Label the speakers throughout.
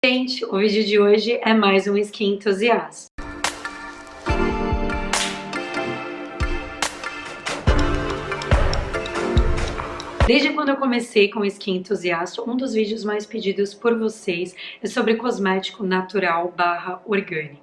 Speaker 1: Gente, o vídeo de hoje é mais um Skin Entusiasta. Desde quando eu comecei com o Skin Entusiasta, um dos vídeos mais pedidos por vocês é sobre cosmético natural / orgânico.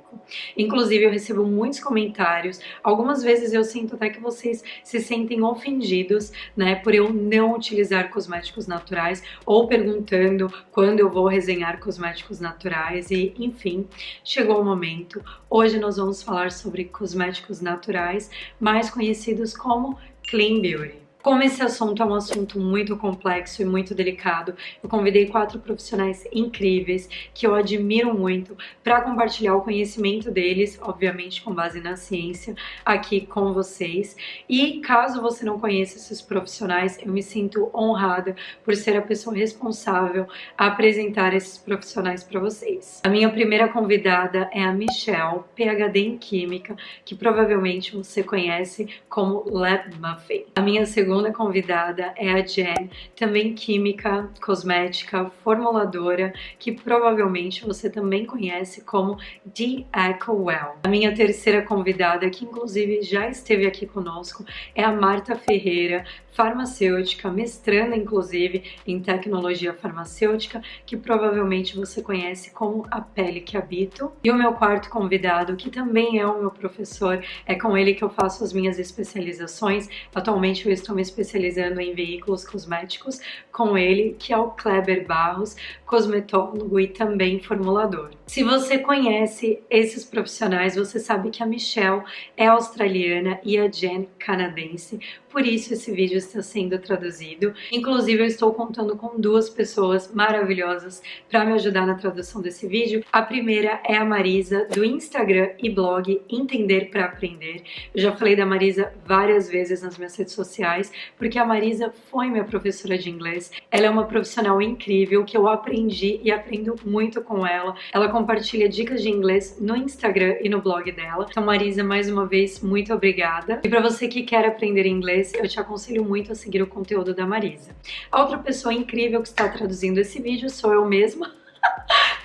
Speaker 1: Inclusive eu recebo muitos comentários, algumas vezes eu sinto até que vocês se sentem ofendidos, né, por eu não utilizar cosméticos naturais ou perguntando quando eu vou resenhar cosméticos naturais e enfim, chegou o momento. Hoje nós vamos falar sobre cosméticos naturais, mais conhecidos como Clean Beauty. Como esse assunto é um assunto muito complexo e muito delicado, eu convidei 4 profissionais incríveis que eu admiro muito para compartilhar o conhecimento deles, obviamente com base na ciência, aqui com vocês. E caso você não conheça esses profissionais, eu me sinto honrada por ser a pessoa responsável a apresentar esses profissionais para vocês. A minha primeira convidada é a Michelle, PhD em Química, que provavelmente você conhece como Lab Muffin. A minha segunda convidada é a Jen, também química, cosmética, formuladora, que provavelmente você também conhece como The Eco Well. A minha terceira convidada, que inclusive já esteve aqui conosco, é a Marta Ferreira, farmacêutica, mestranda inclusive em tecnologia farmacêutica, que provavelmente você conhece como A Pele que Habito. E o meu quarto convidado, que também é o meu professor, é com ele que eu faço as minhas especializações. Atualmente eu estou me especializando em veículos cosméticos com ele, que é o Cleber Barros, cosmetólogo e também formulador. Se você conhece esses profissionais, você sabe que a Michelle é australiana e a Jen canadense, por isso esse vídeo está sendo traduzido. Inclusive eu estou contando com 2 pessoas maravilhosas para me ajudar na tradução desse vídeo. A primeira é a Marisa, do Instagram e blog Entender para Aprender. Eu já falei da Marisa várias vezes nas minhas redes sociais, porque a Marisa foi minha professora de inglês. Ela é uma profissional incrível que eu aprendi e aprendo muito com ela. Ela compartilha dicas de inglês no Instagram e no blog dela. Então, Marisa, mais uma vez, muito obrigada. E para você que quer aprender inglês, eu te aconselho muito a seguir o conteúdo da Marisa. A outra pessoa incrível que está traduzindo esse vídeo sou eu mesma,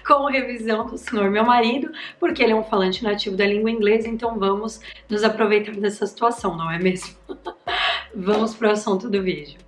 Speaker 1: com revisão do senhor meu marido, porque ele é um falante nativo da língua inglesa, então vamos nos aproveitar dessa situação, não é mesmo? Vamos para o assunto do vídeo.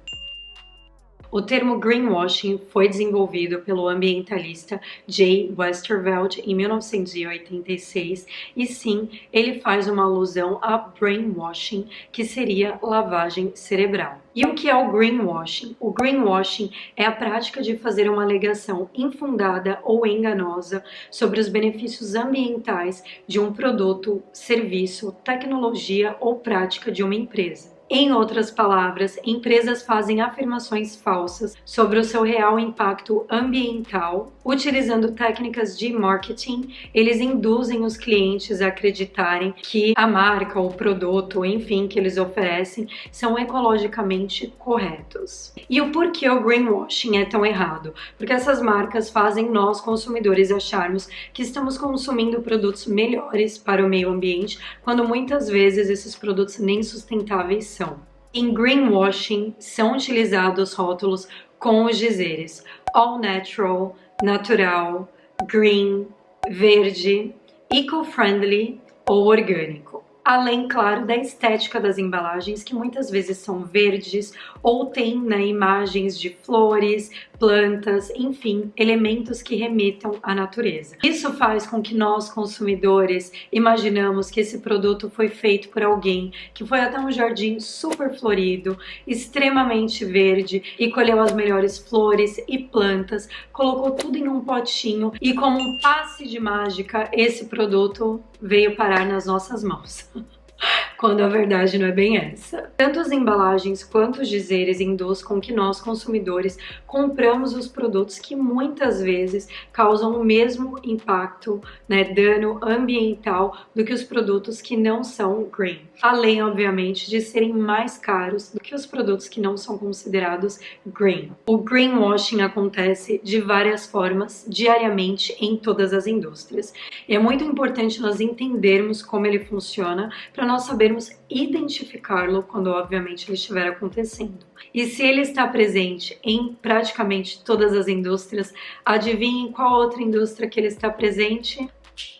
Speaker 1: O termo Greenwashing foi desenvolvido pelo ambientalista Jay Westervelt em 1986 e sim, ele faz uma alusão a brainwashing, que seria lavagem cerebral. E o que é o greenwashing? O greenwashing é a prática de fazer uma alegação infundada ou enganosa sobre os benefícios ambientais de um produto, serviço, tecnologia ou prática de uma empresa. Em outras palavras, empresas fazem afirmações falsas sobre o seu real impacto ambiental. Utilizando técnicas de marketing, eles induzem os clientes a acreditarem que a marca ou produto, enfim, que eles oferecem, são ecologicamente corretos. E o porquê o greenwashing é tão errado? Porque essas marcas fazem nós, consumidores, acharmos que estamos consumindo produtos melhores para o meio ambiente, quando muitas vezes esses produtos nem sustentáveis são. Em greenwashing são utilizados rótulos com os dizeres all natural, natural, green, verde, eco-friendly ou orgânico. Além, claro, da estética das embalagens, que muitas vezes são verdes ou tem, né, imagens de flores, plantas, enfim, elementos que remetam à natureza. Isso faz com que nós, consumidores, imaginamos que esse produto foi feito por alguém que foi até um jardim super florido, extremamente verde e colheu as melhores flores e plantas, colocou tudo em um potinho e como um passe de mágica, esse produto veio parar nas nossas mãos. Quando a verdade não é bem essa. Tanto as embalagens quanto os dizeres induz com que nós, consumidores, compramos os produtos que muitas vezes causam o mesmo impacto, né, dano ambiental do que os produtos que não são green. Além, obviamente, de serem mais caros do que os produtos que não são considerados green. O greenwashing acontece de várias formas, diariamente, em todas as indústrias. E é muito importante nós entendermos como ele funciona para nós sabermos sabermos identificá-lo quando obviamente ele estiver acontecendo. E se ele está presente em praticamente todas as indústrias, adivinhem qual outra indústria que ele está presente?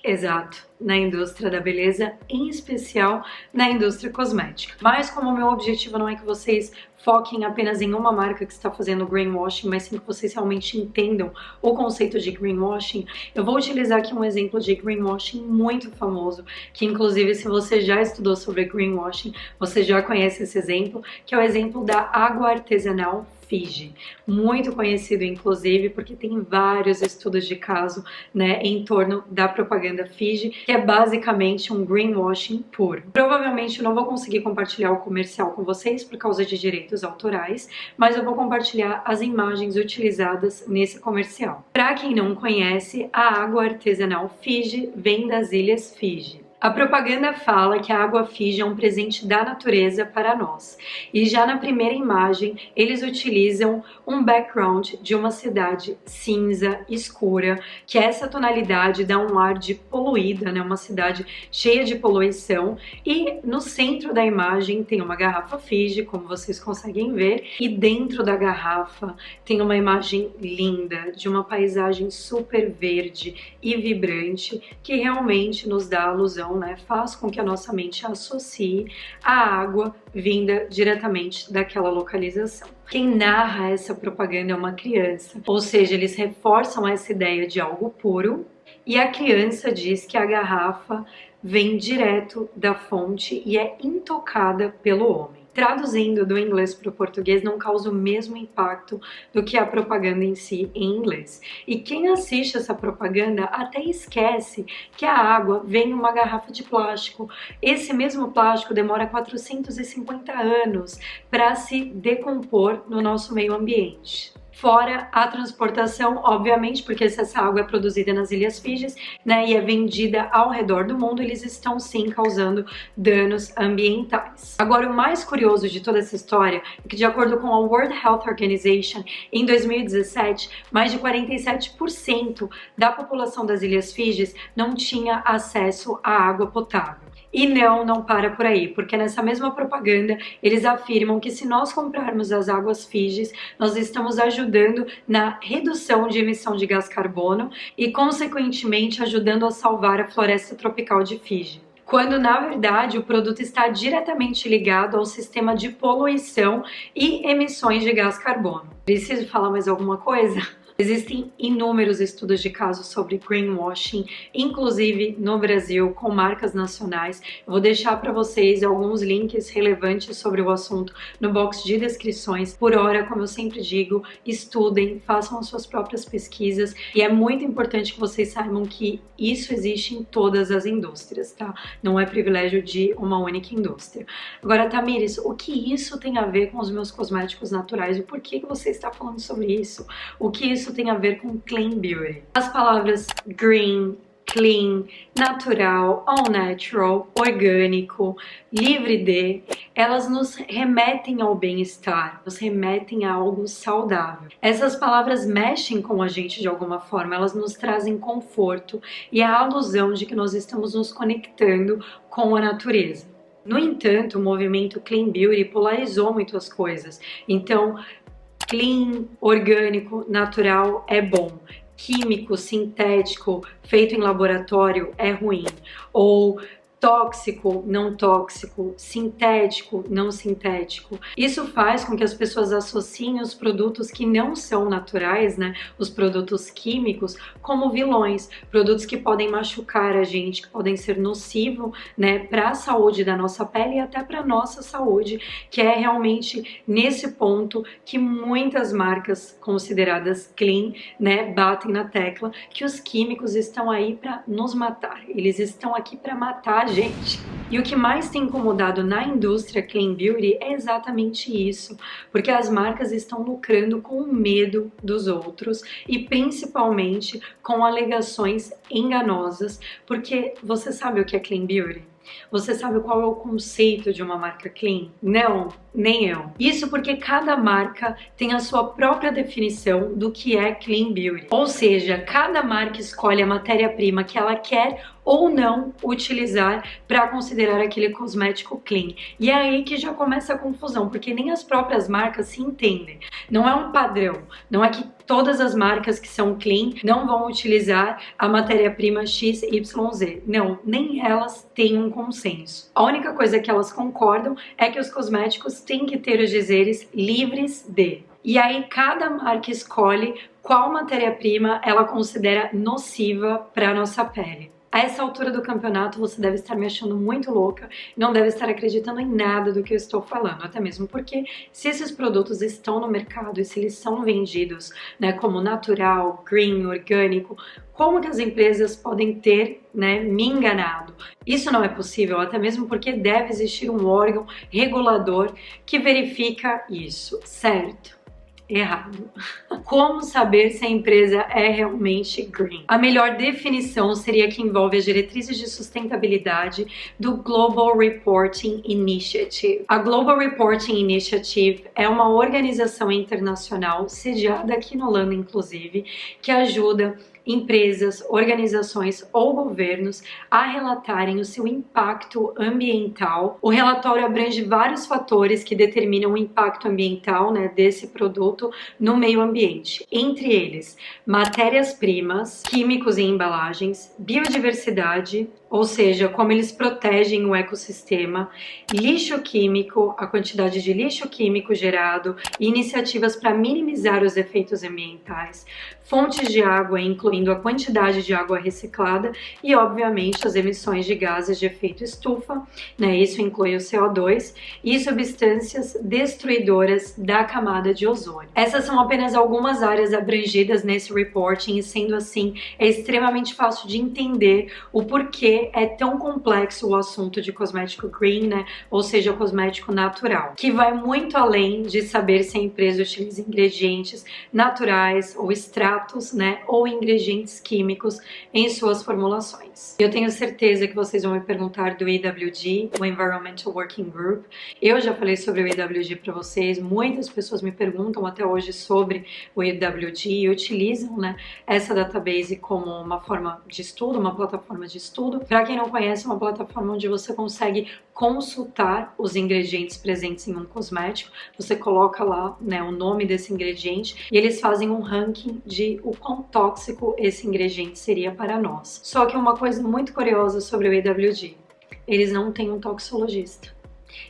Speaker 1: Exato, na indústria da beleza, em especial na indústria cosmética. Mas como o meu objetivo não é que vocês foquem apenas em uma marca que está fazendo greenwashing, mas sim que vocês realmente entendam o conceito de greenwashing, eu vou utilizar aqui um exemplo de greenwashing muito famoso, que inclusive se você já estudou sobre greenwashing, você já conhece esse exemplo, que é o exemplo da água artesanal Fiji, muito conhecido inclusive porque tem vários estudos de caso, né, em torno da propaganda Fiji, que é basicamente um greenwashing puro. Provavelmente eu não vou conseguir compartilhar o comercial com vocês por causa de direitos autorais, mas eu vou compartilhar as imagens utilizadas nesse comercial. Para quem não conhece, a água artesanal Fiji vem das ilhas Fiji. A propaganda fala que a água Fiji é um presente da natureza para nós. E já na primeira imagem, eles utilizam um background de uma cidade cinza, escura, que essa tonalidade dá um ar de poluída, né? Uma cidade cheia de poluição. E no centro da imagem tem uma garrafa Fiji, como vocês conseguem ver, e dentro da garrafa tem uma imagem linda, de uma paisagem super verde e vibrante, que realmente nos dá alusão, né, faz com que a nossa mente associe a água vinda diretamente daquela localização. Quem narra essa propaganda é uma criança, ou seja, eles reforçam essa ideia de algo puro, e a criança diz que a garrafa vem direto da fonte e é intocada pelo homem. Traduzindo do inglês para o português não causa o mesmo impacto do que a propaganda em si em inglês. E quem assiste essa propaganda até esquece que a água vem em uma garrafa de plástico. Esse mesmo plástico demora 450 anos para se decompor no nosso meio ambiente. Fora a transportação, obviamente, porque se essa água é produzida nas Ilhas Fiji, né, e é vendida ao redor do mundo, eles estão sim causando danos ambientais. Agora, o mais curioso de toda essa história é que, de acordo com a World Health Organization, em 2017, mais de 47% da população das Ilhas Fiji não tinha acesso à água potável. E não para por aí, porque nessa mesma propaganda eles afirmam que se nós comprarmos as águas Fiji, nós estamos ajudando na redução de emissão de gás carbono e, consequentemente, ajudando a salvar a floresta tropical de Fiji. Quando, na verdade, o produto está diretamente ligado ao sistema de poluição e emissões de gás carbono. Preciso falar mais alguma coisa? Existem inúmeros estudos de casos sobre greenwashing, inclusive no Brasil, com marcas nacionais. Eu vou deixar para vocês alguns links relevantes sobre o assunto no box de descrições. Por hora, como eu sempre digo, estudem, façam as suas próprias pesquisas e é muito importante que vocês saibam que isso existe em todas as indústrias, tá? Não é privilégio de uma única indústria. Agora, Thamires, o que isso tem a ver com os meus cosméticos naturais? E por que você está falando sobre isso? O que isso tem a ver com clean beauty? As palavras green, clean, natural, all natural, orgânico, livre de, elas nos remetem ao bem-estar, nos remetem a algo saudável. Essas palavras mexem com a gente de alguma forma, elas nos trazem conforto e a alusão de que nós estamos nos conectando com a natureza. No entanto, o movimento Clean Beauty polarizou muito as coisas. Então, clean, orgânico, natural é bom. Químico, sintético, feito em laboratório é ruim. Ou tóxico, não tóxico, sintético, não sintético. Isso faz com que as pessoas associem os produtos que não são naturais, né, os produtos químicos, como vilões, produtos que podem machucar a gente, que podem ser nocivos, né, para a saúde da nossa pele e até para a nossa saúde, que é realmente nesse ponto que muitas marcas consideradas clean, né, batem na tecla que os químicos estão aí para nos matar. Eles estão aqui para matar a gente. E o que mais tem incomodado na indústria Clean Beauty é exatamente isso, porque as marcas estão lucrando com o medo dos outros e principalmente com alegações enganosas, porque você sabe o que é Clean Beauty? Você sabe qual é o conceito de uma marca clean? Não, nem eu. Isso porque cada marca tem a sua própria definição do que é clean beauty. Ou seja, cada marca escolhe a matéria-prima que ela quer ou não utilizar para considerar considerar aquele cosmético clean. E é aí que já começa a confusão, porque nem as próprias marcas se entendem. Não é um padrão, não é que todas as marcas que são clean não vão utilizar a matéria-prima XYZ. Não, nem elas têm um consenso. A única coisa que elas concordam é que os cosméticos têm que ter os dizeres livres de. E aí cada marca escolhe qual matéria-prima ela considera nociva para a nossa pele. A essa altura do campeonato você deve estar me achando muito louca, não deve estar acreditando em nada do que eu estou falando, até mesmo porque se esses produtos estão no mercado e se eles são vendidos, né, como natural, green, orgânico, como que as empresas podem ter, né, me enganado? Isso não é possível, até mesmo porque deve existir um órgão regulador que verifica isso, certo? Errado. Como saber se a empresa é realmente green? A melhor definição seria que envolve as diretrizes de sustentabilidade do Global Reporting Initiative. A Global Reporting Initiative é uma organização internacional sediada aqui na Holanda, inclusive, que ajuda empresas, organizações ou governos a relatarem o seu impacto ambiental. O relatório abrange vários fatores que determinam o impacto ambiental, né, desse produto no meio ambiente. Entre eles, matérias-primas, químicos em embalagens, biodiversidade, ou seja, como eles protegem o ecossistema, lixo químico, a quantidade de lixo químico gerado e iniciativas para minimizar os efeitos ambientais, fontes de água, incluindo a quantidade de água reciclada e, obviamente, as emissões de gases de efeito estufa, né? Isso inclui o CO2 e substâncias destruidoras da camada de ozônio. Essas são apenas algumas áreas abrangidas nesse reporting e, sendo assim, é extremamente fácil de entender o porquê é tão complexo o assunto de cosmético green, né? Ou seja, cosmético natural, que vai muito além de saber se a empresa utiliza ingredientes naturais ou extratos, né? Ou ingredientes químicos em suas formulações. Eu tenho certeza que vocês vão me perguntar do EWG, o Environmental Working Group. Eu já falei sobre o EWG para vocês, muitas pessoas me perguntam até hoje sobre o EWG e utilizam, né, essa database como uma forma de estudo, uma plataforma de estudo. Para quem não conhece, é uma plataforma onde você consegue consultar os ingredientes presentes em um cosmético. Você coloca lá, né, o nome desse ingrediente e eles fazem um ranking de o quão tóxico esse ingrediente seria para nós. Só que uma coisa muito curiosa sobre o EWG, eles não têm um toxicologista.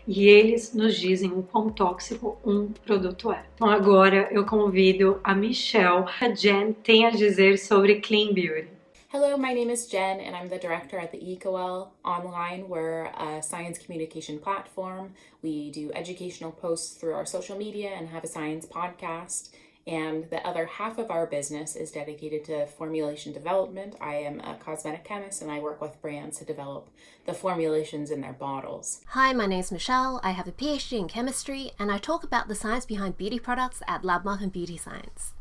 Speaker 1: E eles nos dizem o quão tóxico um produto é. Então agora eu convido a Michelle, a Jen tem a dizer sobre Clean Beauty.
Speaker 2: Hello, my name is Jen, and I'm the director at the EcoL Online. We're a science communication platform. We do educational posts through our social media and have a science podcast. And the other half of our business is dedicated to formulation development. I am a cosmetic chemist, and I work with brands to develop the formulations in their bottles.
Speaker 3: Hi, my name's Michelle. I have a PhD in chemistry, and I talk about the science behind beauty products at Labmark and Beauty Science.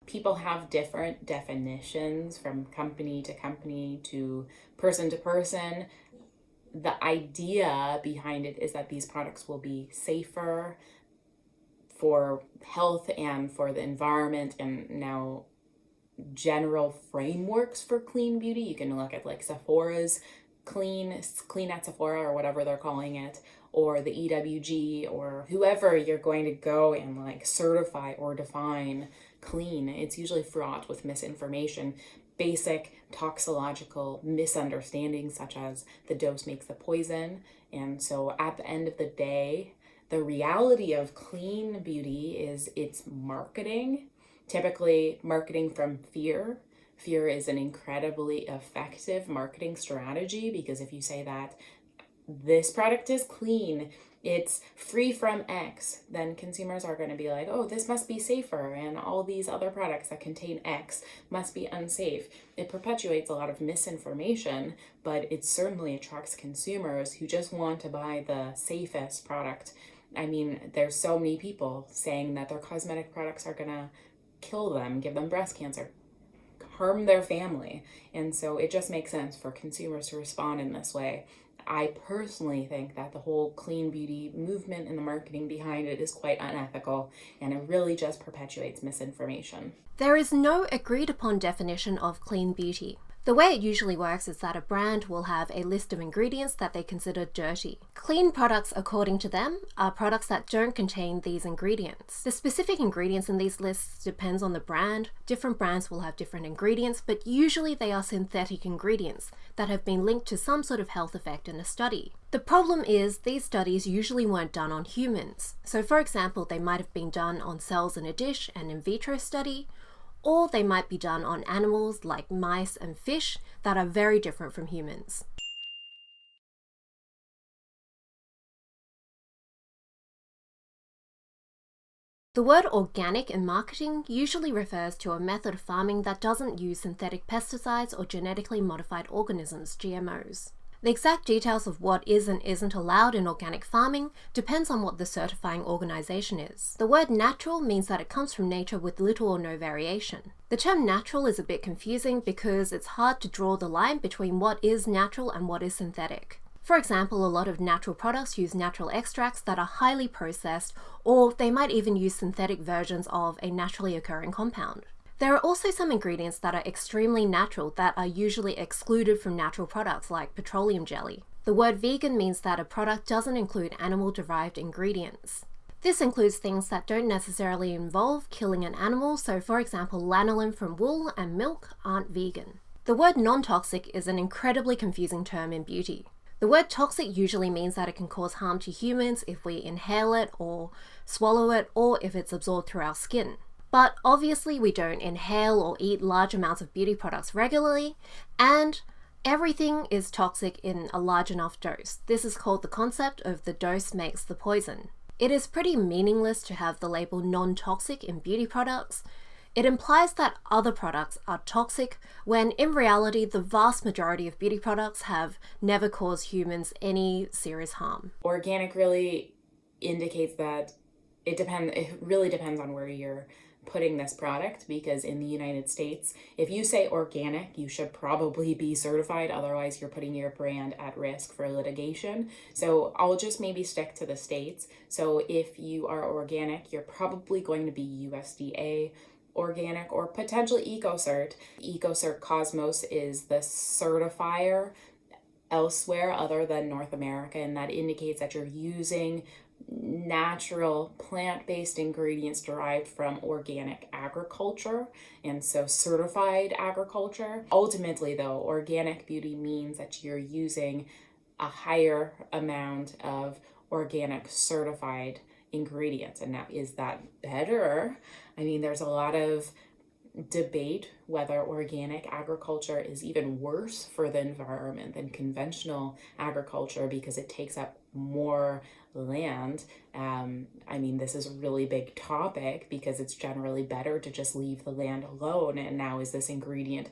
Speaker 2: People have different definitions from company to person. The idea behind it is that these products will be safer for health and for the environment, and now general frameworks for clean beauty. You can look at like Sephora's clean at Sephora or whatever they're calling it, or the EWG, or whoever you're going to go and like certify or define clean. It's usually fraught with misinformation, basic toxicological misunderstandings such as the dose makes the poison. And so at the end of the day, the reality of clean beauty is it's marketing, typically marketing from fear. Fear is an incredibly effective marketing strategy, because if you say that this product is clean, it's free from X, then consumers are going to be like, oh, this must be safer, and all these other products that contain X must be unsafe. It perpetuates a lot of misinformation, but it certainly attracts consumers who just want to buy the safest product. I mean, there's so many people saying that their cosmetic products are going to kill them, give them breast cancer, harm their family. And so it just makes sense for consumers to respond in this way. I personally think that the whole clean beauty movement and the marketing behind it is quite unethical, and it really just perpetuates misinformation.
Speaker 3: There is no agreed upon definition of clean beauty. The way it usually works is that a brand will have a list of ingredients that they consider dirty. Clean products, according to them, are products that don't contain these ingredients. The specific ingredients in these lists depends on the brand. Different brands will have different ingredients, but usually they are synthetic ingredients that have been linked to some sort of health effect in a study. The problem is these studies usually weren't done on humans. So for example, they might have been done on cells in a dish, an in vitro study, or they might be done on animals like mice and fish that are very different from humans. The word organic in marketing usually refers to a method of farming that doesn't use synthetic pesticides or genetically modified organisms, GMOs. The exact details of what is and isn't allowed in organic farming depends on what the certifying organization is. The word natural means that it comes from nature with little or no variation. The term natural is a bit confusing because it's hard to draw the line between what is natural and what is synthetic. For example, a lot of natural products use natural extracts that are highly processed, or they might even use synthetic versions of a naturally occurring compound. There are also some ingredients that are extremely natural that are usually excluded from natural products like petroleum jelly. The word vegan means that a product doesn't include animal-derived ingredients. This includes things that don't necessarily involve killing an animal, so for example, lanolin from wool and milk aren't vegan. The word non-toxic is an incredibly confusing term in beauty. The word toxic usually means that it can cause harm to humans if we inhale it or swallow it, or if it's absorbed through our skin. But obviously we don't inhale or eat large amounts of beauty products regularly, and everything is toxic in a large enough dose. This is called the concept of the dose makes the poison. It is pretty meaningless to have the label non-toxic in beauty products. It implies that other products are toxic, when in reality the vast majority of beauty products have never caused humans any serious harm.
Speaker 2: Organic really indicates that it really depends on where you're putting this product, because in the United States, if you say organic, you should probably be certified, otherwise you're putting your brand at risk for litigation. So I'll just maybe stick to the States. So if you are organic, you're probably going to be USDA organic or potentially EcoCert. EcoCert Cosmos is the certifier elsewhere other than North America, and that indicates that you're using natural plant-based ingredients derived from organic agriculture, and so certified agriculture. Ultimately though, organic beauty means that you're using a higher amount of organic certified ingredients. And now, is that better? I mean, there's a lot of debate whether organic agriculture is even worse for the environment than conventional agriculture because it takes up more land. I mean, this is a really big topic because it's generally better to just leave the land alone. And now, is this ingredient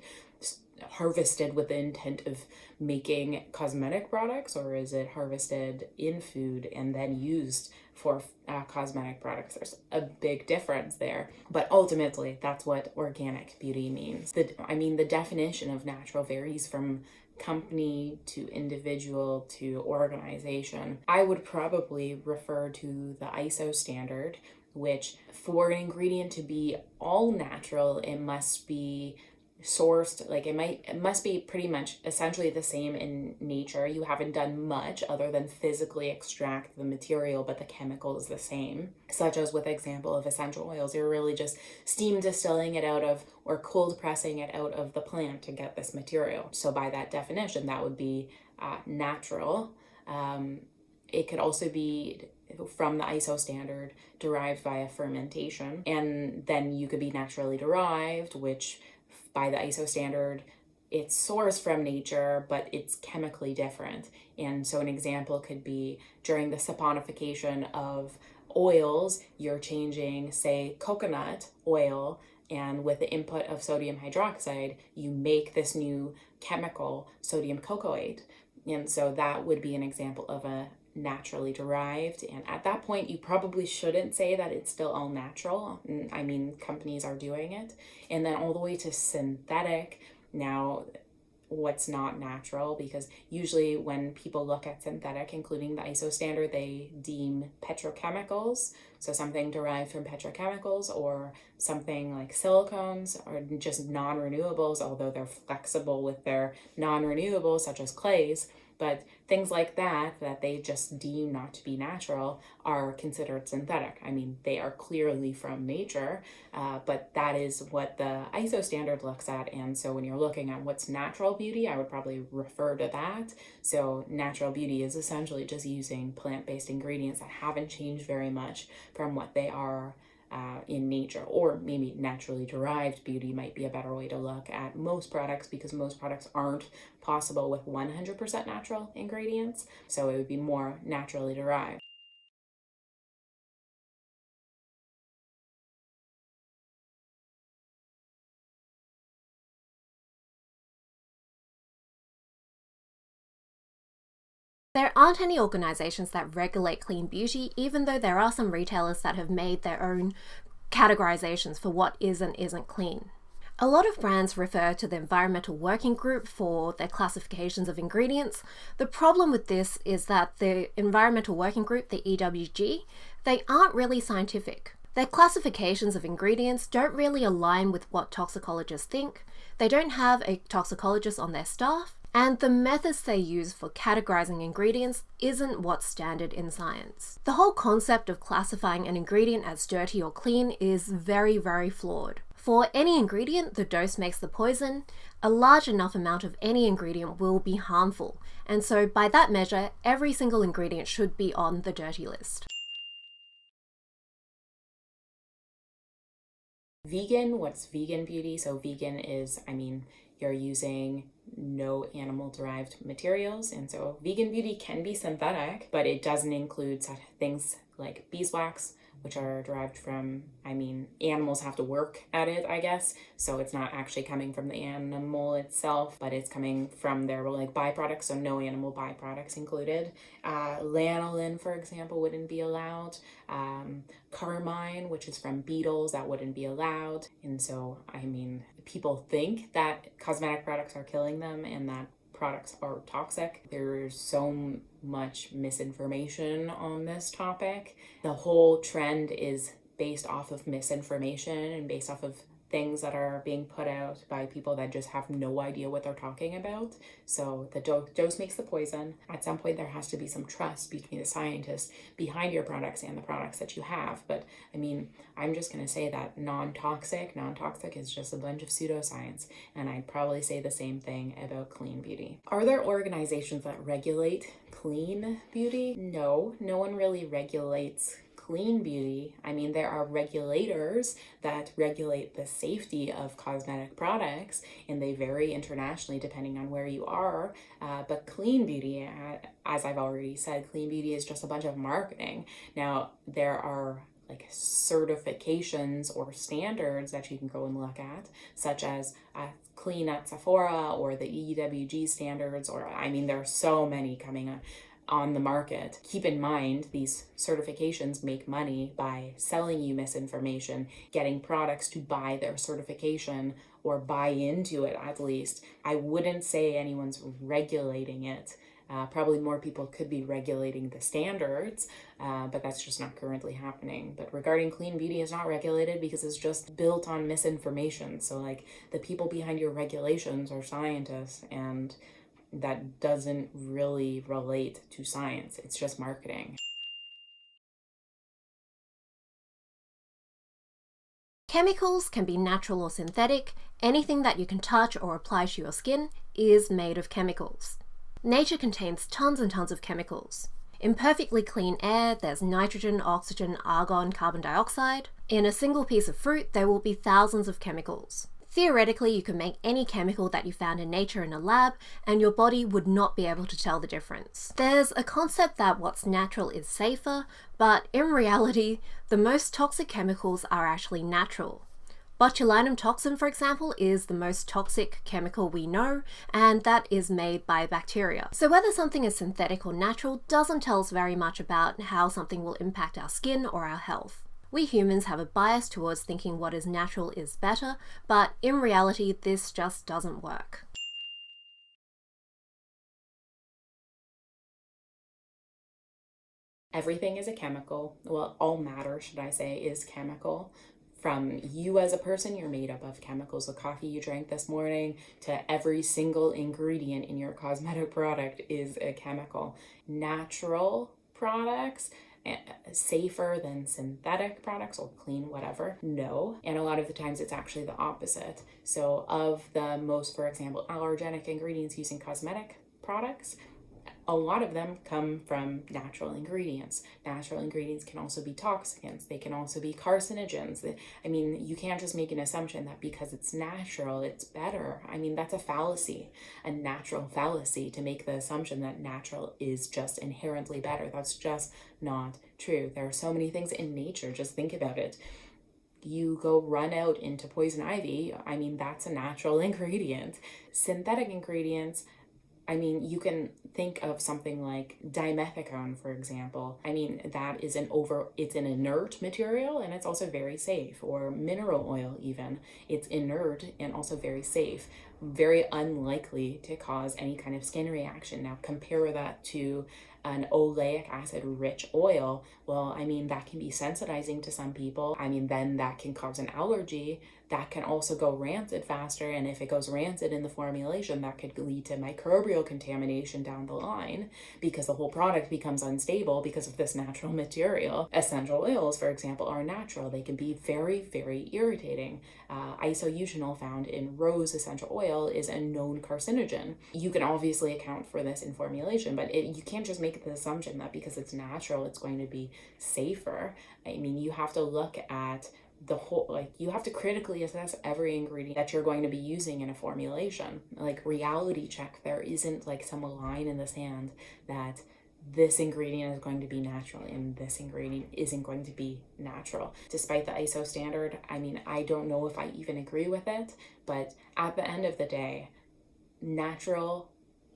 Speaker 2: harvested with the intent of making cosmetic products, or is it harvested in food and then used for cosmetic products? There's a big difference there, but ultimately that's what organic beauty means. The definition of natural varies from company to individual to organization. I would probably refer to the ISO standard, which for an ingredient to be all natural, it must be sourced, like it must be pretty much essentially the same in nature. You haven't done much other than physically extract the material, but the chemical is the same, such as with example of essential oils. You're really just steam distilling it out of, or cold pressing it out of the plant to get this material. So by that definition, that would be natural. It could also be from the ISO standard derived via fermentation, and then you could be naturally derived, which by the ISO standard, it's sourced from nature, but it's chemically different. And so an example could be during the saponification of oils, you're changing, say, coconut oil, and with the input of sodium hydroxide, you make this new chemical, sodium cocoate. And so that would be an example of a naturally derived. And at that point, you probably shouldn't say that it's still all natural. I mean, companies are doing it. And then all the way to synthetic. Now, what's not natural, because usually when people look at synthetic, including the ISO standard, they deem petrochemicals, so something derived from petrochemicals, or something like silicones, or just non-renewables, although they're flexible with their non-renewables, such as clays. But things like that they just deem not to be natural are considered synthetic. I mean, they are clearly from nature, but that is what the ISO standard looks at. And so when you're looking at what's natural beauty, I would probably refer to that. So natural beauty is essentially just using plant-based ingredients that haven't changed very much from what they are in nature, or maybe naturally derived beauty might be a better way to look at most products, because most products aren't possible with 100% natural ingredients, so it would be more naturally derived.
Speaker 3: There aren't any organizations that regulate clean beauty, even though there are some retailers that have made their own categorizations for what is and isn't clean. A lot of brands refer to the Environmental Working Group for their classifications of ingredients. The problem with this is that the Environmental Working Group, the EWG, they aren't really scientific. Their classifications of ingredients don't really align with what toxicologists think. They don't have a toxicologist on their staff, and the methods they use for categorizing ingredients isn't what's standard in science. The whole concept of classifying an ingredient as dirty or clean is very, very flawed. For any ingredient, the dose makes the poison. A large enough amount of any ingredient will be harmful, and so by that measure, every single ingredient should be on the dirty list.
Speaker 2: Vegan, what's vegan beauty? So vegan is, you're using no animal-derived materials, and so vegan beauty can be synthetic, but it doesn't include such things like beeswax, which are derived from, animals have to work at it, I guess, so it's not actually coming from the animal itself, but it's coming from their byproducts, so no animal byproducts included. Lanolin, for example, wouldn't be allowed. Carmine, which is from beetles, that wouldn't be allowed. And so, people think that cosmetic products are killing them and that products are toxic. There's so much misinformation on this topic. The whole trend is based off of misinformation and based off of things that are being put out by people that just have no idea what they're talking about. So the dose makes the poison. At some point, there has to be some trust between the scientists behind your products and the products that you have. But I'm just going to say that non-toxic is just a bunch of pseudoscience. And I'd probably say the same thing about clean beauty. Are there organizations that regulate clean beauty? No one really regulates clean beauty. There are regulators that regulate the safety of cosmetic products, and they vary internationally depending on where you are. But clean beauty, as I've already said, clean beauty is just a bunch of marketing. Now, there are certifications or standards that you can go and look at, such as Clean at Sephora or the EWG standards, or there are so many coming on the market. Keep in mind, these certifications make money by selling you misinformation, getting products to buy their certification or buy into it at least. I wouldn't say anyone's regulating it. Probably more people could be regulating the standards, but that's just not currently happening. But regarding clean beauty, is not regulated because it's just built on misinformation. So the people behind your regulations are scientists, and that doesn't really relate to science. It's just marketing.
Speaker 3: Chemicals can be natural or synthetic. Anything that you can touch or apply to your skin is made of chemicals. Nature contains tons and tons of chemicals. In perfectly clean air, there's nitrogen, oxygen, argon, carbon dioxide. In a single piece of fruit, there will be thousands of chemicals. Theoretically, you can make any chemical that you found in nature in a lab, and your body would not be able to tell the difference. There's a concept that what's natural is safer, but in reality, the most toxic chemicals are actually natural. Botulinum toxin, for example, is the most toxic chemical we know, and that is made by bacteria. So whether something is synthetic or natural doesn't tell us very much about how something will impact our skin or our health. We humans have a bias towards thinking what is natural is better, but in reality, this just doesn't work.
Speaker 2: Everything is a chemical. Well, all matter, should I say, is chemical. From you as a person, you're made up of chemicals. The coffee you drank this morning to every single ingredient in your cosmetic product is a chemical. Natural products, safer than synthetic products or clean whatever? No. And a lot of the times it's actually the opposite. So of the most, for example, allergenic ingredients used in cosmetic products, a lot of them come from natural ingredients. Natural ingredients can also be toxicants. They can also be carcinogens. I mean, you can't just make an assumption that because it's natural, it's better. I mean, that's a fallacy, a natural fallacy, to make the assumption that natural is just inherently better. That's just not true. There are so many things in nature. Just think about it. You go run out into poison ivy. I mean, that's a natural ingredient. Synthetic ingredients, I mean, you can think of something like dimethicone, for example. I mean, that is it's an inert material and it's also very safe. Or mineral oil even. It's inert and also very safe. Very unlikely to cause any kind of skin reaction. Now compare that to an oleic acid rich oil. Well, I mean, that can be sensitizing to some people. I mean, then that can cause an allergy. That can also go rancid faster, and if it goes rancid in the formulation, that could lead to microbial contamination down the line because the whole product becomes unstable because of this natural material. Essential oils, for example, are natural. They can be very, very irritating. Isoeugenol found in rose essential oil is a known carcinogen. You can obviously account for this in formulation, but you can't just make the assumption that because it's natural, it's going to be safer. I mean, you have to look at the whole, like, you have to critically assess every ingredient that you're going to be using in a formulation. Like, reality check. There isn't like some line in the sand that this ingredient is going to be natural and this ingredient isn't going to be natural. Despite the ISO standard, I mean, I don't know if I even agree with it, but at the end of the day, natural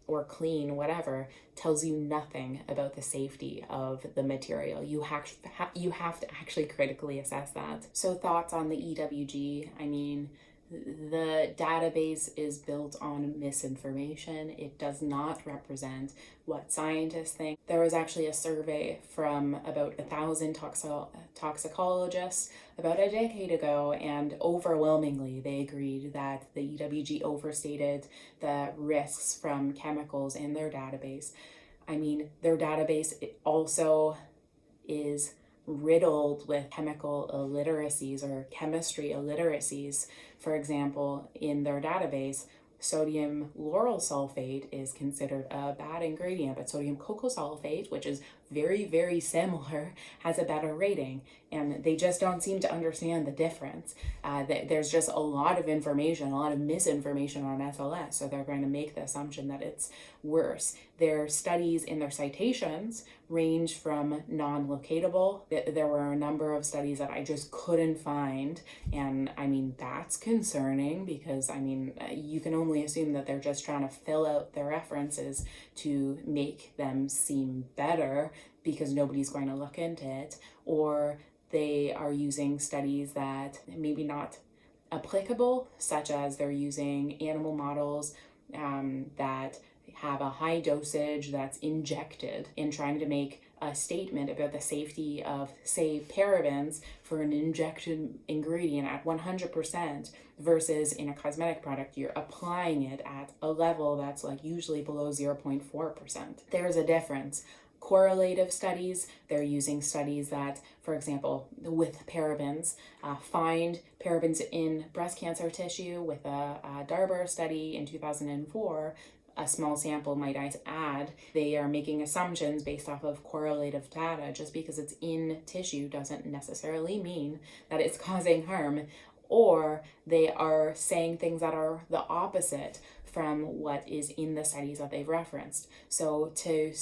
Speaker 2: or clean, whatever, tells you nothing about the safety of the material. You have to actually critically assess that. So thoughts on the EWG. I mean, the database is built on misinformation. It does not represent what scientists think. There was actually a survey from about 1,000 toxicologists about a decade ago, and overwhelmingly they agreed that the EWG overstated the risks from chemicals in their database. I mean, their database also is riddled with chemical illiteracies or chemistry illiteracies. For example, in their database, sodium lauryl sulfate is considered a bad ingredient, but sodium cocoa sulfate, which is very, very similar, has a better rating, and they just don't seem to understand the difference. There's just a lot of information, a lot of misinformation on SLS, so they're going to make the assumption that it's worse. Their studies in their citations range from non-locatable. There were a number of studies that I just couldn't find, and I mean, that's concerning because, I mean, you can only assume that they're just trying to fill out their references to make them seem better because nobody's going to look into it, or they are using studies that maybe not applicable, such as they're using animal models that have a high dosage that's injected in trying to make a statement about the safety of, say, parabens for an injected ingredient at 100% versus in a cosmetic product, you're applying it at a level that's like usually below 0.4%. There's a difference. Correlative studies, they're using studies that, for example, with parabens, find parabens in breast cancer tissue with a Darbar study in 2004, a small sample, might I add. They are making assumptions based off of correlative data. Just because it's in tissue doesn't necessarily mean that it's causing harm, or they are saying things that are the opposite from what is in the studies that they've referenced. So to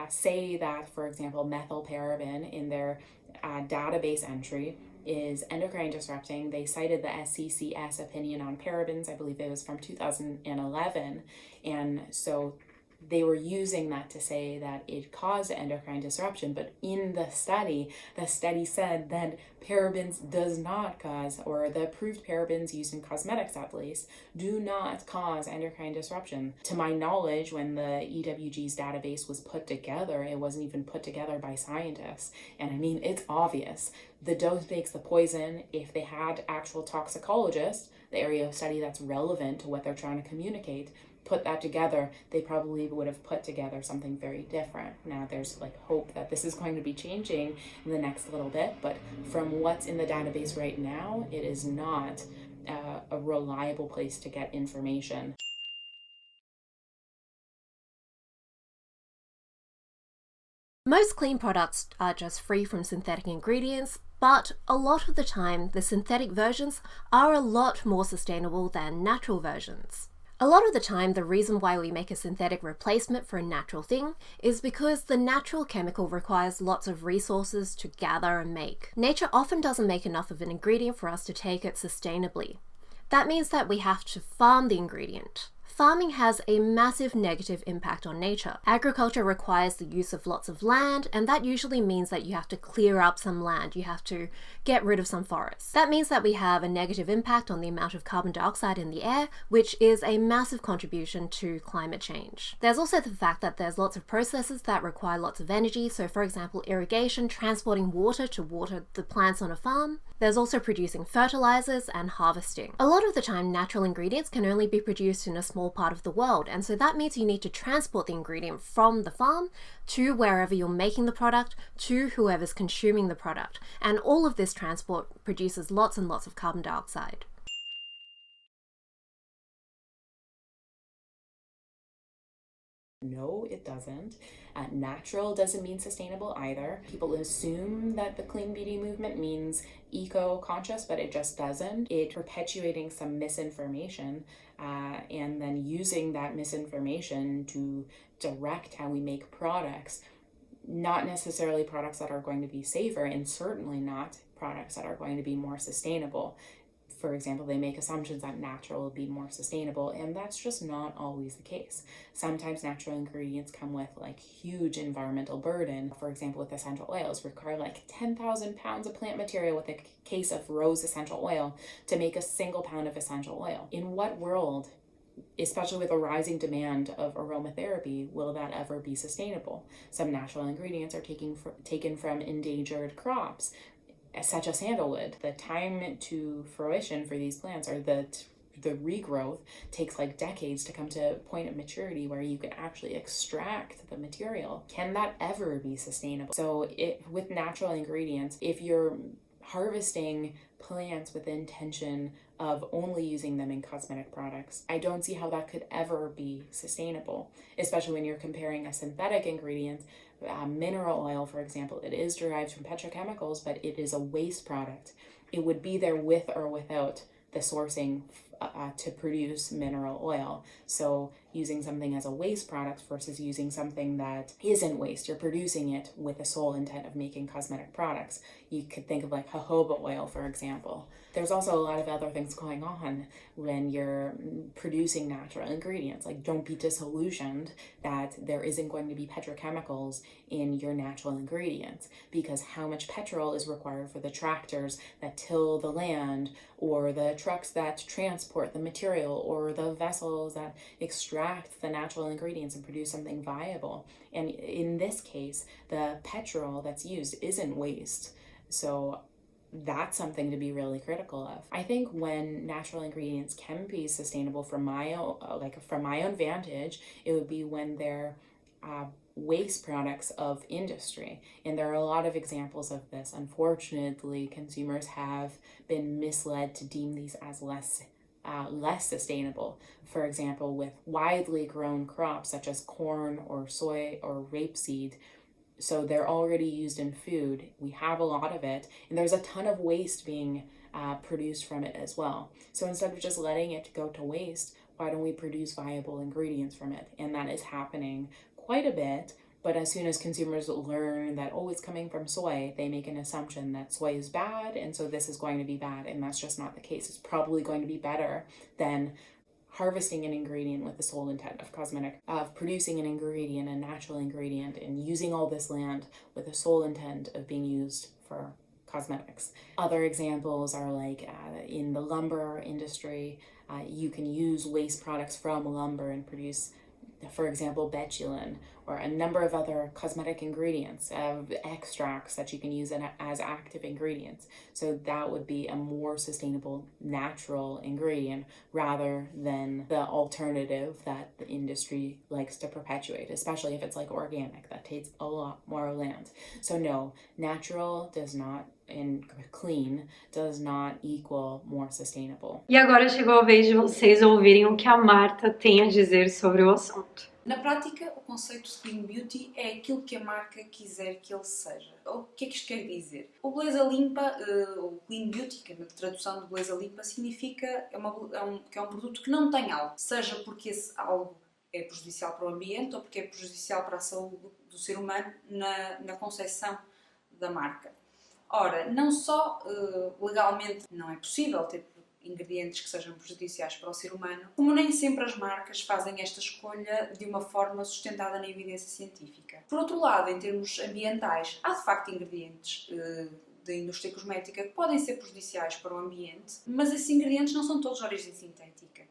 Speaker 2: say that, for example, methylparaben in their database entry is endocrine disrupting, they cited the SCCS opinion on parabens, I believe it was from 2011, and so they were using that to say that it caused endocrine disruption, but in the study said that parabens does not cause, or the approved parabens used in cosmetics at least, do not cause endocrine disruption. To my knowledge, when the EWG's database was put together, it wasn't even put together by scientists. And I mean, it's obvious. The dose makes the poison. If they had actual toxicologists, the area of study that's relevant to what they're trying to communicate, put that together, they probably would have put together something very different. Now there's like hope that this is going to be changing in the next little bit, but from what's in the database right now, it is not a reliable place to get information.
Speaker 3: Most clean products are just free from synthetic ingredients, but a lot of the time the synthetic versions are a lot more sustainable than natural versions. A lot of the time, the reason why we make a synthetic replacement for a natural thing is because the natural chemical requires lots of resources to gather and make. Nature often doesn't make enough of an ingredient for us to take it sustainably. That means that we have to farm the ingredient. Farming has a massive negative impact on nature. Agriculture requires the use of lots of land, and that usually means that you have to clear up some land, you have to get rid of some forests. That means that we have a negative impact on the amount of carbon dioxide in the air, which is a massive contribution to climate change. There's also the fact that there's lots of processes that require lots of energy, so for example irrigation, transporting water to water the plants on a farm. There's also producing fertilizers and harvesting. A lot of the time natural ingredients can only be produced in a small part of the world, and so that means you need to transport the ingredient from the farm to wherever you're making the product to whoever's consuming the product, and all of this transport produces lots and lots of carbon dioxide.
Speaker 2: No, it doesn't. Natural doesn't mean sustainable either. People assume that the clean beauty movement means eco-conscious, but it just doesn't. It's perpetuating some misinformation and then using that misinformation to direct how we make products. Not necessarily products that are going to be safer, and certainly not products that are going to be more sustainable. For example, they make assumptions that natural will be more sustainable, and that's just not always the case. Sometimes natural ingredients come with like huge environmental burden. For example, with essential oils, require like 10,000 pounds of plant material with a case of rose essential oil to make a single pound of essential oil. In what world, especially with a rising demand of aromatherapy, will that ever be sustainable? Some natural ingredients are taken from endangered crops, such as sandalwood. The time to fruition for these plants, or the regrowth, takes like decades to come to a point of maturity where you can actually extract the material. Can that ever be sustainable? So with natural ingredients, if you're harvesting plants with the intention of only using them in cosmetic products, I don't see how that could ever be sustainable, especially when you're comparing a synthetic ingredient. Mineral oil, for example, it is derived from petrochemicals, but it is a waste product. It would be there with or without the sourcing to produce mineral oil. So using something as a waste product versus using something that isn't waste, you're producing it with the sole intent of making cosmetic products. You could think of like jojoba oil, for example. There's also a lot of other things going on when you're producing natural ingredients. Like, don't be disillusioned that there isn't going to be petrochemicals in your natural ingredients, because how much petrol is required for the tractors that till the land, or the trucks that transport the material, or the vessels that extract the natural ingredients and produce something viable. And in this case, the petrol that's used isn't waste. So that's something to be really critical of. I think when natural ingredients can be sustainable from my own vantage, it would be when they're waste products of industry. And there are a lot of examples of this. Unfortunately, consumers have been misled to deem these as less sustainable. For example, with widely grown crops such as corn or soy or rapeseed, so they're already used in food. We have a lot of it, and there's a ton of waste being produced from it as well. So instead of just letting it go to waste, why don't we produce viable ingredients from it? And that is happening quite a bit. But as soon as consumers learn that, oh, it's coming from soy, they make an assumption that soy is bad, and so this is going to be bad, and that's just not the case. It's probably going to be better than harvesting an ingredient with the sole intent of cosmetic, of producing an ingredient, a natural ingredient, and using all this land with the sole intent of being used for cosmetics. Other examples are like in the lumber industry, you can use waste products from lumber and produce, for example, betulin, or a number of other cosmetic ingredients, extracts that you can use as active ingredients. So that would be a more sustainable, natural ingredient rather than the alternative that the industry likes to perpetuate, especially if it's like organic, that takes a lot more land. So no, natural does not, and clean does not equal more sustainable.
Speaker 1: E agora chegou a vez de vocês ouvirem o que a Marta tem a dizer sobre o assunto.
Speaker 4: Na prática, o conceito de Clean Beauty é aquilo que a marca quiser que ele seja. O que é que isto quer dizer? O beleza limpa, o Clean Beauty, que é a tradução de beleza limpa, significa que é um produto que não tem algo, seja porque esse algo é prejudicial para o ambiente ou porque é prejudicial para a saúde do ser humano na concepção da marca. Ora, não só legalmente não é possível ter ingredientes que sejam prejudiciais para o ser humano, como nem sempre as marcas fazem esta escolha de uma forma sustentada na evidência científica. Por outro lado, em termos ambientais, há de facto ingredientes da indústria cosmética que podem ser prejudiciais para o ambiente, mas esses ingredientes não são todos de origem sintética.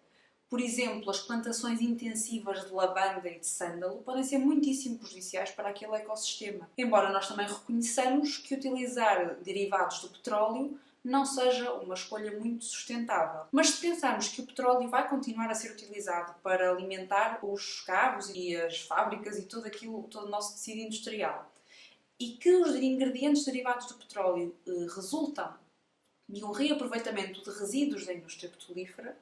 Speaker 4: Por exemplo, as plantações intensivas de lavanda e de sândalo podem ser muitíssimo prejudiciais para aquele ecossistema. Embora nós também reconheçamos que utilizar derivados do petróleo não seja uma escolha muito sustentável. Mas se pensarmos que o petróleo vai continuar a ser utilizado para alimentar os carros e as fábricas e todo o nosso tecido industrial, e que os ingredientes derivados do petróleo resultam de um reaproveitamento de resíduos da indústria petrolífera,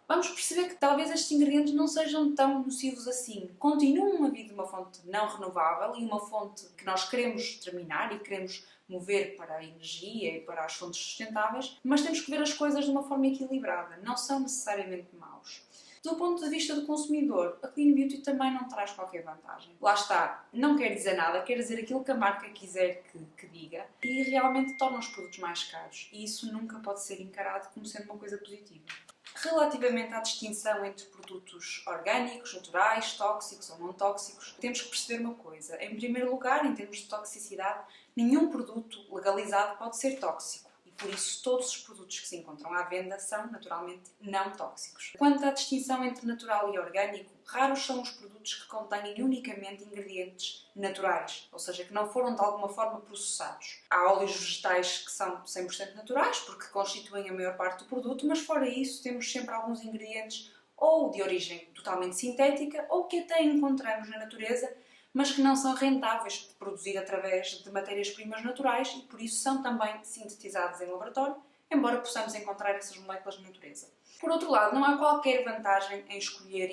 Speaker 4: vamos perceber que talvez estes ingredientes não sejam tão nocivos assim. Continuam a vir de uma fonte não renovável e uma fonte que nós queremos terminar e queremos mover para a energia e para as fontes sustentáveis, mas temos que ver as coisas de uma forma equilibrada, não são necessariamente maus. Do ponto de vista do consumidor, a Clean Beauty também não traz qualquer vantagem. Lá está, não quer dizer nada, quer dizer aquilo que a marca quiser que diga e realmente torna os produtos mais caros. E isso nunca pode ser encarado como sendo uma coisa positiva. Relativamente à distinção entre produtos orgânicos, naturais, tóxicos ou não tóxicos, temos que perceber uma coisa. Em primeiro lugar, em termos de toxicidade, nenhum produto legalizado pode ser tóxico. Por isso, todos os produtos que se encontram à venda são, naturalmente, não tóxicos. Quanto à distinção entre natural e orgânico, raros são os produtos que contêm unicamente ingredientes naturais, ou seja, que não foram de alguma forma processados. Há óleos vegetais que são 100% naturais, porque constituem a maior parte do produto, mas fora isso temos sempre alguns ingredientes ou de origem totalmente sintética ou que até encontramos na natureza, mas que não são rentáveis de produzir através de matérias-primas naturais e por isso são também sintetizados em laboratório, embora possamos encontrar essas moléculas na natureza. Por outro lado, não há qualquer vantagem em escolher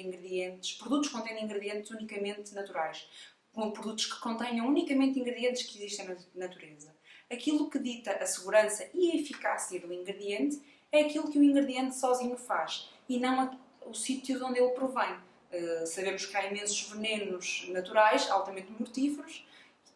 Speaker 4: produtos que contêm ingredientes unicamente naturais, como produtos que contenham unicamente ingredientes que existem na natureza. Aquilo que dita a segurança e a eficácia do ingrediente é aquilo que o ingrediente sozinho faz e não o sítio de onde ele provém. Sabemos que há imensos venenos naturais, altamente mortíferos,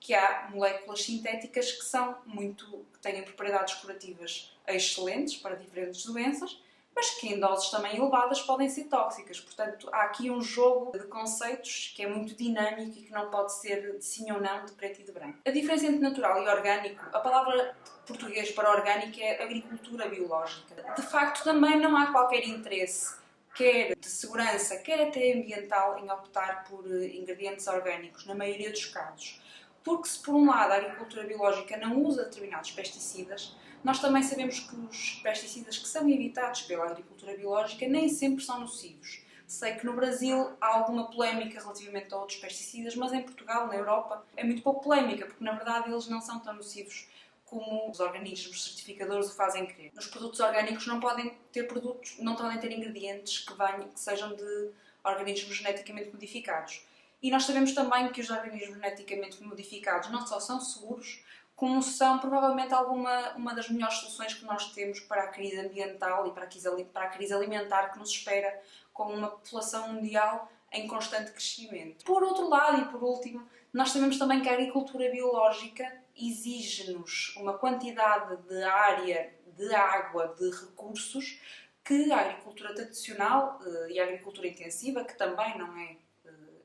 Speaker 4: que há moléculas sintéticas que têm propriedades curativas excelentes para diferentes doenças, mas que em doses também elevadas podem ser tóxicas. Portanto, há aqui um jogo de conceitos que é muito dinâmico e que não pode ser de sim ou não, de preto e de branco. A diferença entre natural e orgânico, a palavra português para orgânico é agricultura biológica. De facto, também não há qualquer interesse, quer de segurança, quer até ambiental, em optar por ingredientes orgânicos, na maioria dos casos. Porque se por um lado a agricultura biológica não usa determinados pesticidas, nós também sabemos que os pesticidas que são evitados pela agricultura biológica nem sempre são nocivos. Sei que no Brasil há alguma polémica relativamente a outros pesticidas, mas em Portugal, na Europa, é muito pouco polémica, porque na verdade eles não são tão nocivos como os organismos certificadores o fazem crer. Nos produtos orgânicos não podem ter ingredientes que sejam de organismos geneticamente modificados. E nós sabemos também que os organismos geneticamente modificados não só são seguros, como são provavelmente uma das melhores soluções que nós temos para a crise ambiental e para a crise alimentar que nos espera com uma população mundial em constante crescimento. Por outro lado e por último, nós sabemos também que a agricultura biológica exige-nos uma quantidade de área, de água, de recursos que a agricultura tradicional e a agricultura intensiva, que também não é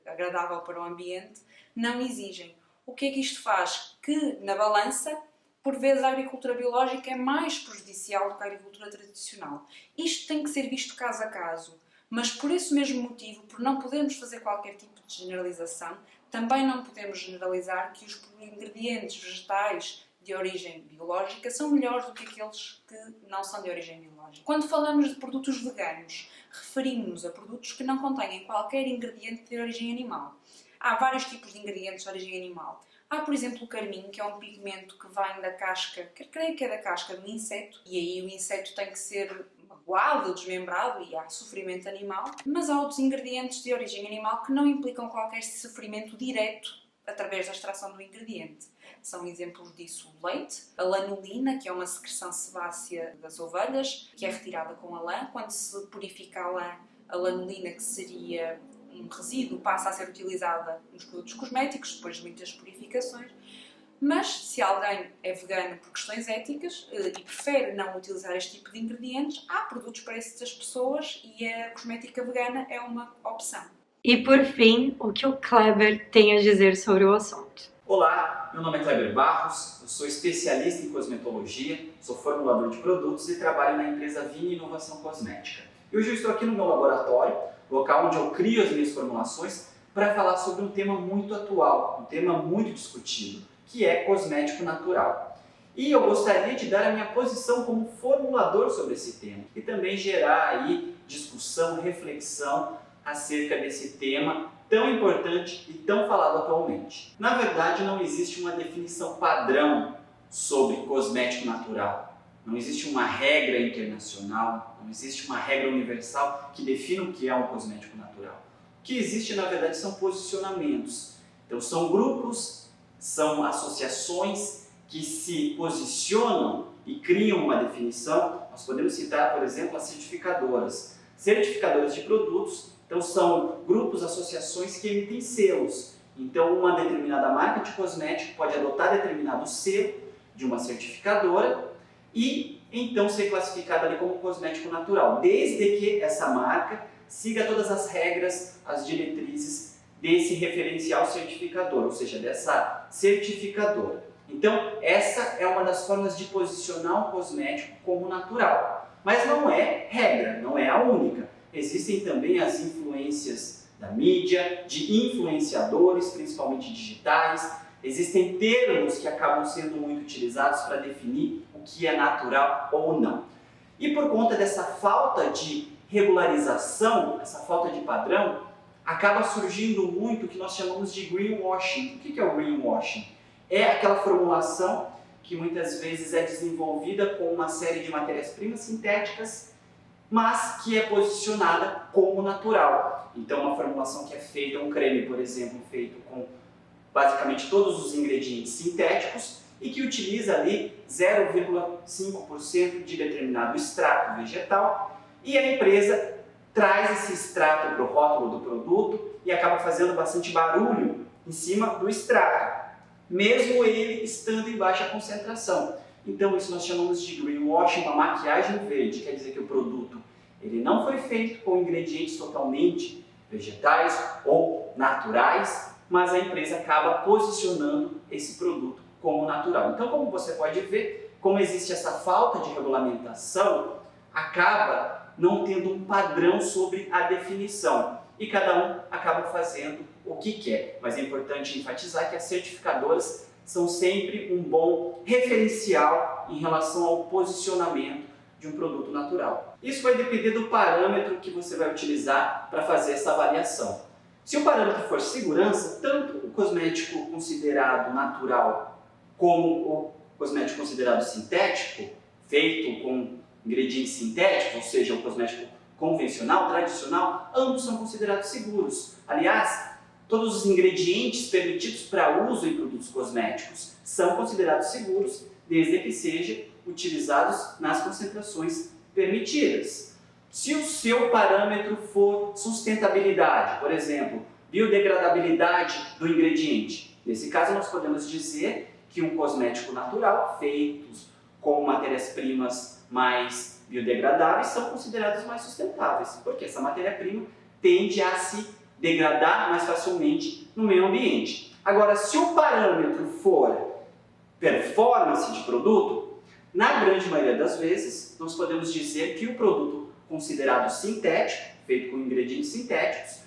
Speaker 4: agradável para o ambiente, não exigem. O que é que isto faz? Que na balança, por vezes a agricultura biológica é mais prejudicial do que a agricultura tradicional. Isto tem que ser visto caso a caso, mas por esse mesmo motivo, por não podermos fazer qualquer tipo de generalização, também não podemos generalizar que os ingredientes vegetais de origem biológica são melhores do que aqueles que não são de origem biológica. Quando falamos de produtos veganos, referimos-nos a produtos que não contêm qualquer ingrediente de origem animal. Há vários tipos de ingredientes de origem animal. Há, por exemplo, o carmim, que é um pigmento que vem da casca, creio que é da casca do inseto, e aí o inseto tem que ser magoado, desmembrado e há sofrimento animal. Mas há outros ingredientes de origem animal que não implicam qualquer sofrimento direto através da extração do ingrediente. São exemplos disso o leite, a lanolina, que é uma secreção sebácea das ovelhas, que é retirada com a lã. Quando se purifica a lã, a lanolina, que seria um resíduo, passa a ser utilizada nos produtos cosméticos, depois de muitas purificações. Mas, se alguém é vegano por questões éticas e prefere não utilizar este tipo de ingredientes, há produtos para essas pessoas e a cosmética vegana é uma opção.
Speaker 1: E por fim, o que o Cleber tem a dizer sobre o assunto.
Speaker 5: Olá, meu nome é Cleber Barros, eu sou especialista em cosmetologia, sou formulador de produtos e trabalho na empresa Vini Inovação Cosmética. E hoje eu estou aqui no meu laboratório, local onde eu crio as minhas formulações, para falar sobre um tema muito atual, um tema muito discutido, que é cosmético natural. E eu gostaria de dar a minha posição como formulador sobre esse tema e também gerar aí discussão, reflexão acerca desse tema tão importante e tão falado atualmente. Na verdade, não existe uma definição padrão sobre cosmético natural. Não existe uma regra internacional, não existe uma regra universal que defina o que é um cosmético natural. O que existe, na verdade, são posicionamentos. Então, são grupos, são associações que se posicionam e criam uma definição. Nós podemos citar, por exemplo, as certificadoras. Certificadoras de produtos. Então, são grupos, associações que emitem selos. Então, uma determinada marca de cosmético pode adotar determinado selo de uma certificadora e, então, ser classificada ali como cosmético natural, desde que essa marca siga todas as regras, as diretrizes desse referencial certificador, ou seja, dessa certificadora. Então, essa é uma das formas de posicionar o cosmético como natural. Mas não é regra, não é a única. Existem também as influências da mídia, de influenciadores, principalmente digitais. Existem termos que acabam sendo muito utilizados para definir o que é natural ou não. E por conta dessa falta de regularização, essa falta de padrão, acaba surgindo muito o que nós chamamos de Greenwashing. O que é o Greenwashing? É aquela formulação que muitas vezes é desenvolvida com uma série de matérias-primas sintéticas, mas que é posicionada como natural. Então, uma formulação que é feita, um creme, por exemplo, feito com basicamente todos os ingredientes sintéticos e que utiliza ali 0,5% de determinado extrato vegetal e a empresa traz esse extrato para o rótulo do produto e acaba fazendo bastante barulho em cima do extrato, mesmo ele estando em baixa concentração. Então isso nós chamamos de greenwashing, uma maquiagem verde, quer dizer que o produto ele não foi feito com ingredientes totalmente vegetais ou naturais, mas a empresa acaba posicionando esse produto como natural. Então, como você pode ver, como existe essa falta de regulamentação, acaba não tendo um padrão sobre a definição e cada um acaba fazendo o que quer. Mas é importante enfatizar que as certificadoras são sempre um bom referencial em relação ao posicionamento de um produto natural. Isso vai depender do parâmetro que você vai utilizar para fazer essa avaliação. Se o parâmetro for segurança, tanto o cosmético considerado natural como o cosmético considerado sintético, feito com ingredientes sintéticos, ou seja, o cosmético convencional, tradicional, ambos são considerados seguros. Aliás, todos os ingredientes permitidos para uso em produtos cosméticos são considerados seguros, desde que sejam utilizados nas concentrações permitidas. Se o seu parâmetro for sustentabilidade, por exemplo, biodegradabilidade do ingrediente, nesse caso nós podemos dizer que um cosmético natural, feito com matérias-primas mais biodegradáveis são considerados mais sustentáveis, porque essa matéria-prima tende a se degradar mais facilmente no meio ambiente. Agora, se o parâmetro for performance de produto, na grande maioria das vezes, nós podemos dizer que o produto considerado sintético, feito com ingredientes sintéticos,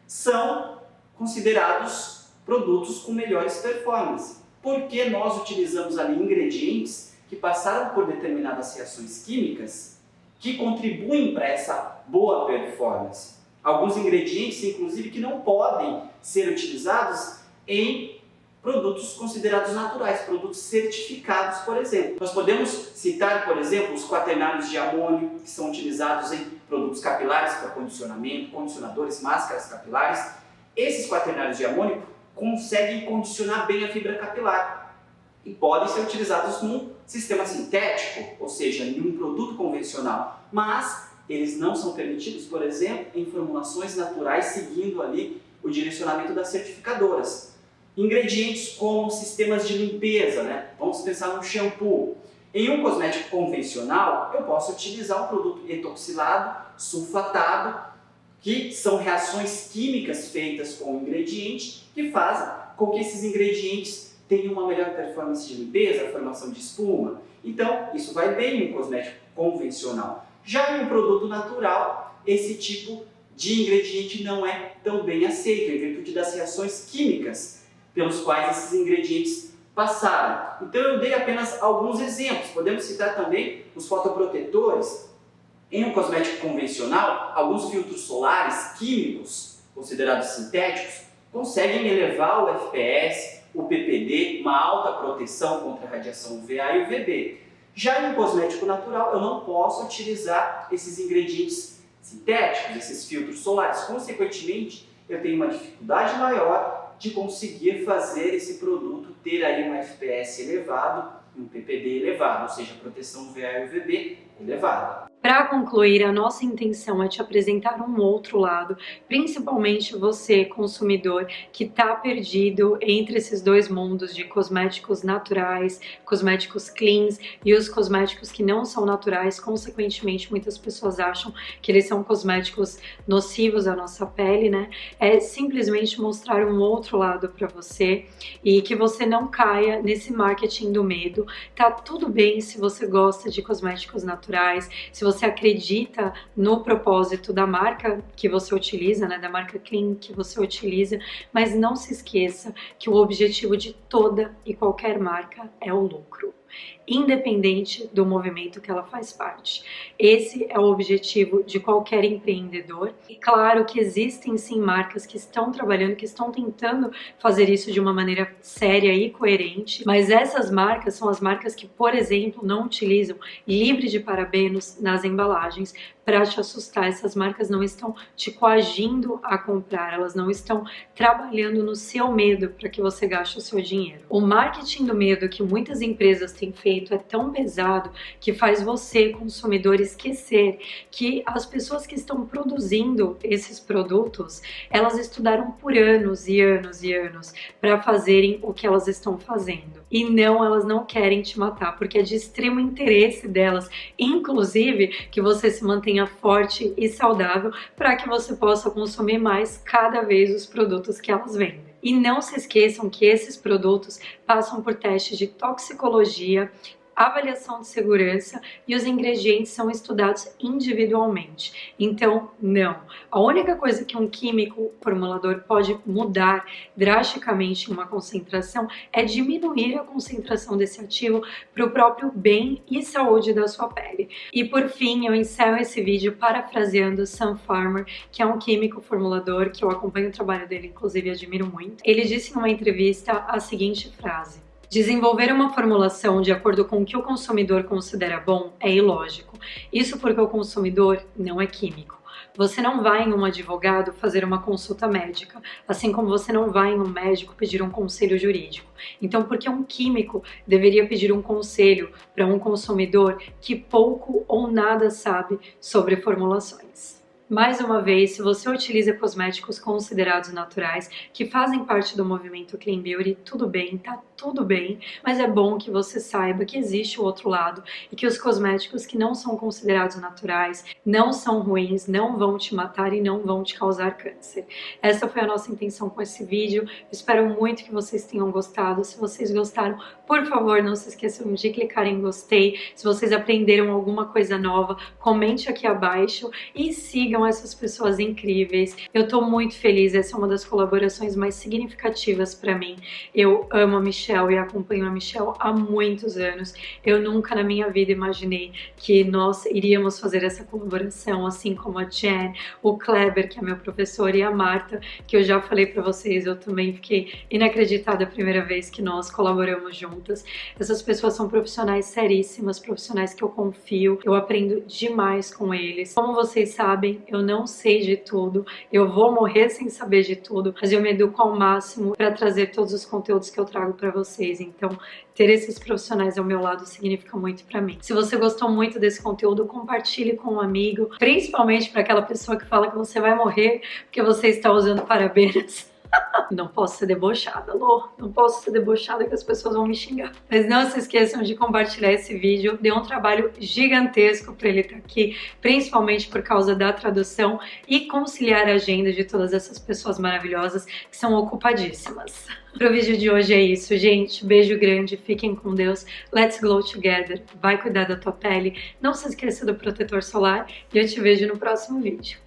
Speaker 5: são considerados produtos com melhores performances, porque nós utilizamos ali ingredientes que passaram por determinadas reações químicas que contribuem para essa boa performance. Alguns ingredientes, inclusive, que não podem ser utilizados em produtos considerados naturais, produtos certificados, por exemplo. Nós podemos citar, por exemplo, os quaternários de amônio, que são utilizados em produtos capilares para condicionamento, condicionadores, máscaras capilares. Esses quaternários de amônio conseguem condicionar bem a fibra capilar e podem ser utilizados num sistema sintético, ou seja, em um produto convencional, mas eles não são permitidos, por exemplo, em formulações naturais, seguindo ali o direcionamento das certificadoras. Ingredientes como sistemas de limpeza, né? Vamos pensar no shampoo. Em um cosmético convencional, eu posso utilizar um produto etoxilado, sulfatado, que são reações químicas feitas com o ingrediente que fazem com que esses ingredientes tenham uma melhor performance de limpeza, formação de espuma. Então, isso vai bem em um cosmético convencional. Já em um produto natural, esse tipo de ingrediente não é tão bem aceito, em virtude das reações químicas pelos quais esses ingredientes passaram. Então eu dei apenas alguns exemplos. Podemos citar também os fotoprotetores. Em um cosmético convencional, alguns filtros solares químicos, considerados sintéticos, conseguem elevar o FPS, o PPD, uma alta proteção contra a radiação UVA e UVB. Já em um cosmético natural, eu não posso utilizar esses ingredientes sintéticos, esses filtros solares. Consequentemente, eu tenho uma dificuldade maior de conseguir fazer esse produto ter aí um FPS elevado, um PPD elevado, ou seja, proteção UVA e UVB elevada.
Speaker 1: Para concluir, a nossa intenção é te apresentar um outro lado, principalmente você, consumidor, que está perdido entre esses dois mundos de cosméticos naturais, cosméticos cleans e os cosméticos que não são naturais. Consequentemente, muitas pessoas acham que eles são cosméticos nocivos à nossa pele, né? É simplesmente mostrar um outro lado para você e que você não caia nesse marketing do medo. Tá tudo bem se você gosta de cosméticos naturais, se você acredita no propósito da marca que você utiliza, né, da marca clean que você utiliza, mas não se esqueça que o objetivo de toda e qualquer marca é o lucro, independente do movimento que ela faz parte. Esse é o objetivo de qualquer empreendedor. E claro que existem sim marcas que estão trabalhando, que estão tentando fazer isso de uma maneira séria e coerente, mas essas marcas são as marcas que, por exemplo, não utilizam livre de parabenos nas embalagens para te assustar. Essas marcas não estão te coagindo a comprar, elas não estão trabalhando no seu medo para que você gaste o seu dinheiro. O marketing do medo que muitas empresas têm feito é tão pesado que faz você, consumidor, esquecer que as pessoas que estão produzindo esses produtos, elas estudaram por anos e anos e anos para fazerem o que elas estão fazendo. E não, elas não querem te matar, porque é de extremo interesse delas, inclusive, que você se mantenha forte e saudável para que você possa consumir mais cada vez os produtos que elas vendem. E não se esqueçam que esses produtos passam por testes de toxicologia, avaliação de segurança e os ingredientes são estudados individualmente. Então, não. A única coisa que um químico formulador pode mudar drasticamente em uma concentração é diminuir a concentração desse ativo para o próprio bem e saúde da sua pele. E por fim, eu encerro esse vídeo parafraseando Sam Farmer, que é um químico formulador que eu acompanho o trabalho dele, inclusive admiro muito. Ele disse em uma entrevista a seguinte frase: desenvolver uma formulação de acordo com o que o consumidor considera bom é ilógico. Isso porque o consumidor não é químico. Você não vai em um advogado fazer uma consulta médica, assim como você não vai em um médico pedir um conselho jurídico. Então, por que um químico deveria pedir um conselho para um consumidor que pouco ou nada sabe sobre formulações? Mais uma vez, se você utiliza cosméticos considerados naturais, que fazem parte do movimento Clean Beauty, tudo bem, tá tudo bem, mas é bom que você saiba que existe o outro lado e que os cosméticos que não são considerados naturais não são ruins, não vão te matar e não vão te causar câncer. Essa foi a nossa intenção com esse vídeo. Espero muito que vocês tenham gostado. Se vocês gostaram, por favor, não se esqueçam de clicar em gostei. Se vocês aprenderam alguma coisa nova, comente aqui abaixo e sigam essas pessoas incríveis. Eu tô muito feliz, essa é uma das colaborações mais significativas para mim. Eu amo a Michelle e acompanho a Michelle há muitos anos. Eu nunca na minha vida imaginei que nós iríamos fazer essa colaboração, assim como a Jen, o Cleber, que é meu professor, e a Marta, que eu já falei para vocês, eu também fiquei inacreditada a primeira vez que nós colaboramos juntas. Essas pessoas são profissionais seríssimas, profissionais que eu confio, eu aprendo demais com eles. Como vocês sabem, eu não sei de tudo, eu vou morrer sem saber de tudo, mas eu me educo ao máximo para trazer todos os conteúdos que eu trago para vocês. Então, ter esses profissionais ao meu lado significa muito para mim. Se você gostou muito desse conteúdo, compartilhe com um amigo, principalmente para aquela pessoa que fala que você vai morrer porque você está usando parabenas. Não posso ser debochada, Lô. Não posso ser debochada que as pessoas vão me xingar. Mas não se esqueçam de compartilhar esse vídeo. Deu um trabalho gigantesco para ele estar aqui, principalmente por causa da tradução e conciliar a agenda de todas essas pessoas maravilhosas que são ocupadíssimas. Pro vídeo de hoje é isso, gente. Beijo grande, fiquem com Deus. Let's glow together. Vai cuidar da tua pele. Não se esqueça do protetor solar e eu te vejo no próximo vídeo.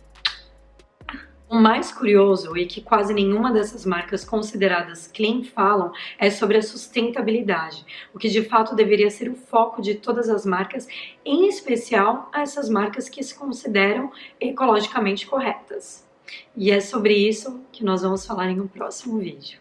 Speaker 1: O mais curioso e que quase nenhuma dessas marcas consideradas clean falam é sobre a sustentabilidade, o que de fato deveria ser o foco de todas as marcas, em especial essas marcas que se consideram ecologicamente corretas. E é sobre isso que nós vamos falar em um próximo vídeo.